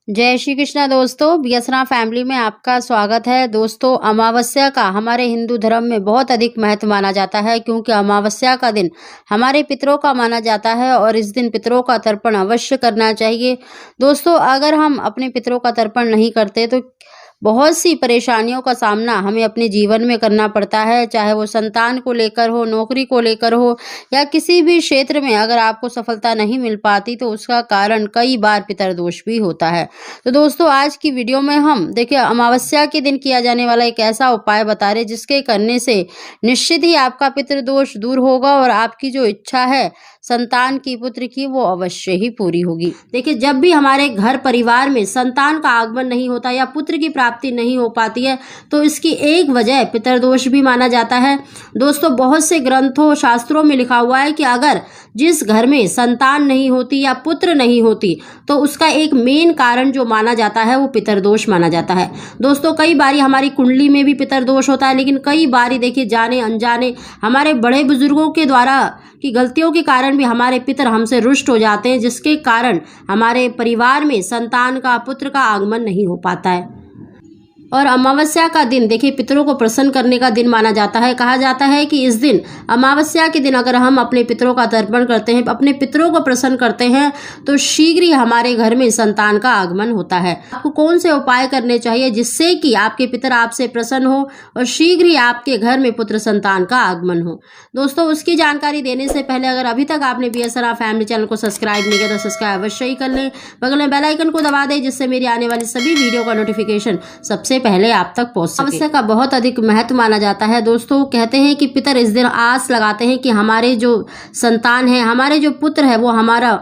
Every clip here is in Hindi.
जय श्री कृष्णा दोस्तों, बीएसरा फैमिली में आपका स्वागत है। दोस्तों, अमावस्या का हमारे हिंदू धर्म में बहुत अधिक महत्व माना जाता है, क्योंकि अमावस्या का दिन हमारे पितरों का माना जाता है और इस दिन पितरों का तर्पण अवश्य करना चाहिए। दोस्तों, अगर हम अपने पितरों का तर्पण नहीं करते तो बहुत सी परेशानियों का सामना हमें अपने जीवन में करना पड़ता है, चाहे वो संतान को लेकर हो, नौकरी को लेकर हो या किसी भी क्षेत्र में अगर आपको सफलता नहीं मिल पाती तो उसका कारण कई बार पितरदोष भी होता है। तो दोस्तों, आज की वीडियो में हम देखिए अमावस्या के दिन किया जाने वाला एक ऐसा उपाय बता रहे जिसके करने से निश्चित ही आपका पितरदोष दूर होगा और आपकी जो इच्छा है संतान की, पुत्र की, वो अवश्य ही पूरी होगी। देखिए, जब भी हमारे घर परिवार में संतान का आगमन नहीं होता या पुत्र की प्राप्ति नहीं हो पाती है तो इसकी एक वजह पितरदोष भी माना जाता है। दोस्तों, बहुत से ग्रंथों शास्त्रों में लिखा हुआ है कि अगर जिस घर में संतान नहीं होती या पुत्र नहीं होती तो उसका एक मेन कारण जो माना जाता है वो पितरदोष माना जाता है। दोस्तों, कई बारी हमारी कुंडली में भी पितरदोष होता है, लेकिन कई बारी देखिए जाने अनजाने हमारे बड़े बुजुर्गों के द्वारा की गलतियों के कारण भी हमारे पितर हमसे रुष्ट हो जाते हैं, जिसके कारण हमारे परिवार में संतान का, पुत्र का आगमन नहीं हो पाता है। और अमावस्या का दिन देखिए पितरों को प्रसन्न करने का दिन माना जाता है। कहा जाता है कि इस दिन, अमावस्या के दिन अगर हम अपने पितरों का तर्पण करते हैं, अपने पितरों को प्रसन्न करते हैं तो शीघ्र ही हमारे घर में संतान का आगमन होता है। आपको कौन से उपाय करने चाहिए जिससे कि आपके पितर आपसे प्रसन्न हो और शीघ्र ही आपके घर में पुत्र संतान का आगमन हो? दोस्तों, उसकी जानकारी देने से पहले अगर अभी तक आपने बीएसआर फैमिली चैनल को सब्सक्राइब नहीं किया तो सब्सक्राइब अवश्य ही कर लें। बगल में बेल आइकन को दबा दें जिससे मेरी आने वाली सभी वीडियो का नोटिफिकेशन सबसे पहले आप तक पहुंच सके। अमावस्या का बहुत अधिक महत्व माना जाता है। दोस्तों, कहते हैं कि पितर इस दिन आस लगाते हैं कि हमारे जो संतान है, हमारे जो पुत्र है, वो हमारा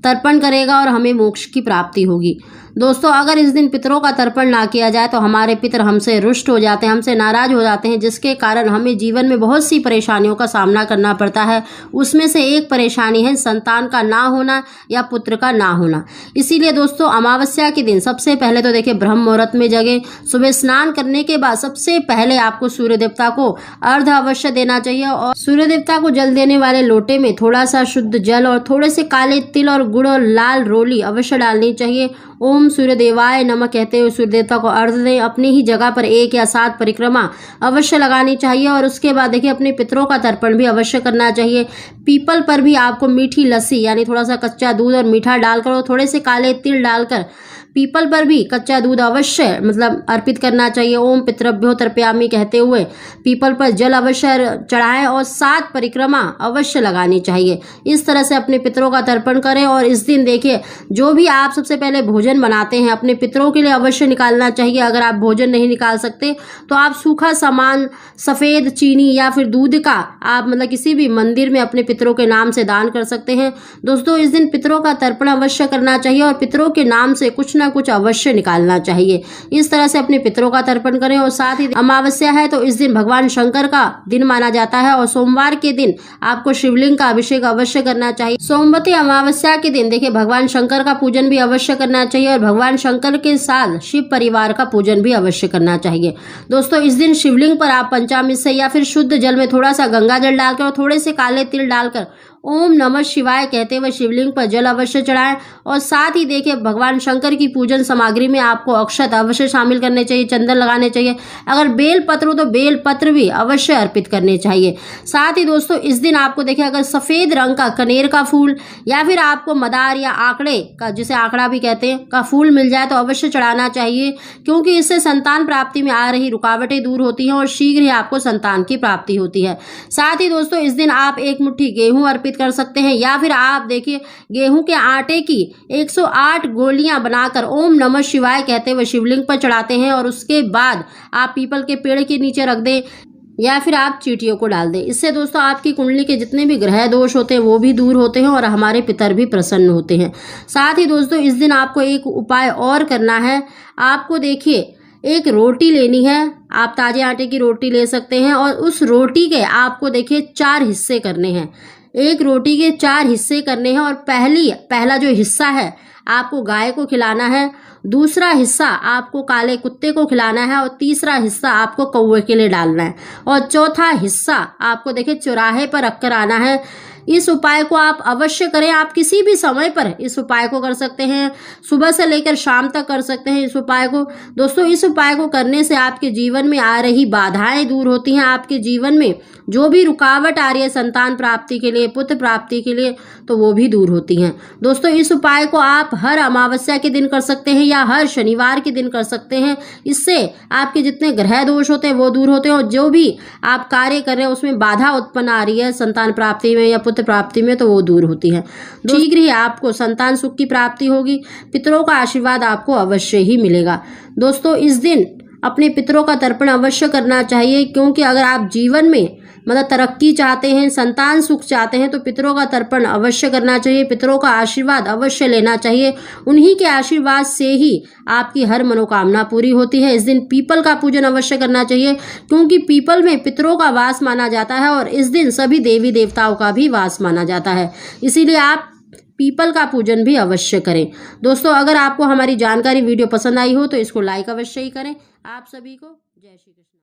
तर्पण करेगा और हमें मोक्ष की प्राप्ति होगी। दोस्तों, अगर इस दिन पितरों का तर्पण ना किया जाए तो हमारे पितर हमसे रुष्ट हो जाते हैं, हमसे नाराज हो जाते हैं, जिसके कारण हमें जीवन में बहुत सी परेशानियों का सामना करना पड़ता है। उसमें से एक परेशानी है संतान का ना होना या पुत्र का ना होना। इसीलिए दोस्तों, अमावस्या के दिन सबसे पहले तो देखिए ब्रह्म मुहूर्त में जगें। सुबह स्नान करने के बाद सबसे पहले आपको सूर्य देवता को अर्घ अवश्य देना चाहिए और सूर्य देवता को जल देने वाले लोटे में थोड़ा सा शुद्ध जल और थोड़े से काले तिल और गुड़ और लाल रोली अवश्य डालनी चाहिए। ओम सूर्य देवाय नमः कहते हुए सूर्य देवता को अर्घ दें। अपनी ही जगह पर 1 या 7 परिक्रमा अवश्य लगानी चाहिए और उसके बाद देखिए अपने पितरों का तर्पण भी अवश्य करना चाहिए। पीपल पर भी आपको मीठी लस्सी यानी थोड़ा सा कच्चा दूध और मीठा डालकर और थोड़े से काले तिल डालकर पीपल पर भी कच्चा दूध अवश्य अर्पित करना चाहिए। ओम पितृभ्यो तर्पयामि कहते हुए पीपल पर जल अवश्य चढ़ाएं और 7 परिक्रमा अवश्य लगानी चाहिए। इस तरह से अपने पितरों का तर्पण करें और इस दिन देखिए जो भी आप सबसे पहले भोजन बनाते हैं अपने पितरों के लिए अवश्य निकालना चाहिए। अगर आप भोजन नहीं निकाल सकते तो आप सूखा सामान, सफ़ेद चीनी या फिर दूध का आप किसी भी मंदिर में अपने पितरों के नाम से दान कर सकते हैं। दोस्तों, इस दिन पितरों का तर्पण अवश्य करना चाहिए और पितरों के नाम से कुछ ना कुछ अवश्य निकालना चाहिए। इस तरह से अपने पितरों का तर्पण करें और साथ ही अमावस्या है तो इस दिन भगवान शंकर का दिन माना जाता है और सोमवार के दिन आपको शिवलिंग का अभिषेक अवश्य करना चाहिए। सोमवती अमावस्या के दिन देखिए भगवान शंकर का पूजन भी अवश्य करना चाहिए और भगवान शंकर के साथ शिव परिवार का पूजन भी अवश्य करना चाहिए। दोस्तों, इस दिन शिवलिंग पर आप पंचामृत से या फिर शुद्ध जल में थोड़ा सा गंगा जल डालकर और थोड़े से काले तिल डालकर ओम नमः शिवाय कहते हुए शिवलिंग पर जल अवश्य चढ़ाएं और साथ ही देखिए भगवान शंकर की पूजन सामग्री में आपको अक्षत अवश्य शामिल करने चाहिए, चंदन लगाने चाहिए। अगर बेल पत्र हो तो बेल पत्र भी अवश्य अर्पित करने चाहिए। साथ ही दोस्तों, इस दिन आपको देखिए अगर सफ़ेद रंग का कनेर का फूल या फिर आपको मदार या आंकड़े का, जिसे आंकड़ा भी कहते हैं, का फूल मिल जाए तो अवश्य चढ़ाना चाहिए, क्योंकि इससे संतान प्राप्ति में आ रही रुकावटें दूर होती हैं और शीघ्र ही आपको संतान की प्राप्ति होती है। साथ ही दोस्तों, इस दिन आप 1 मुट्ठी गेहूं अर्पित कर सकते हैं या फिर आप देखिए गेहूं के आटे की 108 गोलियां बनाकर ओम नमः शिवाय कहते हुए शिवलिंग पर चढ़ाते हैं और उसके बाद आप पीपल के पेड़ के नीचे रख दें या फिर आप चींटियों को डाल दें। इससे दोस्तों आपकी कुंडली के जितने भी ग्रह दोष होते हैं वो भी दूर होते हैं और हमारे पितर भी प्रसन्न होते हैं। साथ ही दोस्तों, इस दिन आपको एक उपाय और करना है। आपको देखिए एक रोटी लेनी है, आप ताजे आटे की रोटी ले सकते हैं और उस रोटी के आपको देखिए 4 हिस्से करने हैं। एक रोटी के 4 हिस्से करने हैं और पहला जो हिस्सा है आपको गाय को खिलाना है, दूसरा हिस्सा आपको काले कुत्ते को खिलाना है और तीसरा हिस्सा आपको कौवे के लिए डालना है और चौथा हिस्सा आपको देखिए चौराहे पर रखकर आना है। इस उपाय को आप अवश्य करें। आप किसी भी समय पर इस उपाय को कर सकते हैं, सुबह से लेकर शाम तक कर सकते हैं इस उपाय को। दोस्तों, इस उपाय को करने से आपके जीवन में आ रही बाधाएं दूर होती हैं। आपके जीवन में जो भी रुकावट आ रही है संतान प्राप्ति के लिए, पुत्र प्राप्ति के लिए, तो वो भी दूर होती हैं। दोस्तों, इस उपाय को आप हर अमावस्या के दिन कर सकते हैं या हर शनिवार के दिन कर सकते हैं। इससे आपके जितने ग्रह दोष होते हैं वो दूर होते हैं और जो भी आप कार्य कर रहे हैं उसमें बाधा उत्पन्न आ रही है संतान प्राप्ति में या पुत्र प्राप्ति में, तो वो दूर होती है। शीघ्र ही आपको संतान सुख की प्राप्ति होगी। पितरों का आशीर्वाद आपको अवश्य ही मिलेगा। दोस्तों, इस दिन अपने पितरों का तर्पण अवश्य करना चाहिए, क्योंकि अगर आप जीवन में तरक्की चाहते हैं, संतान सुख चाहते हैं, तो पितरों का तर्पण अवश्य करना चाहिए। पितरों का आशीर्वाद अवश्य लेना चाहिए। उन्हीं के आशीर्वाद से ही आपकी हर मनोकामना पूरी होती है। इस दिन पीपल का पूजन अवश्य करना चाहिए, क्योंकि पीपल में पितरों का वास माना जाता है और इस दिन सभी देवी देवताओं का भी वास माना जाता है। इसीलिए आप पीपल का पूजन भी अवश्य करें। दोस्तों, अगर आपको हमारी जानकारी वीडियो पसंद आई हो तो इसको लाइक अवश्य ही करें। आप सभी को जय श्री कृष्ण।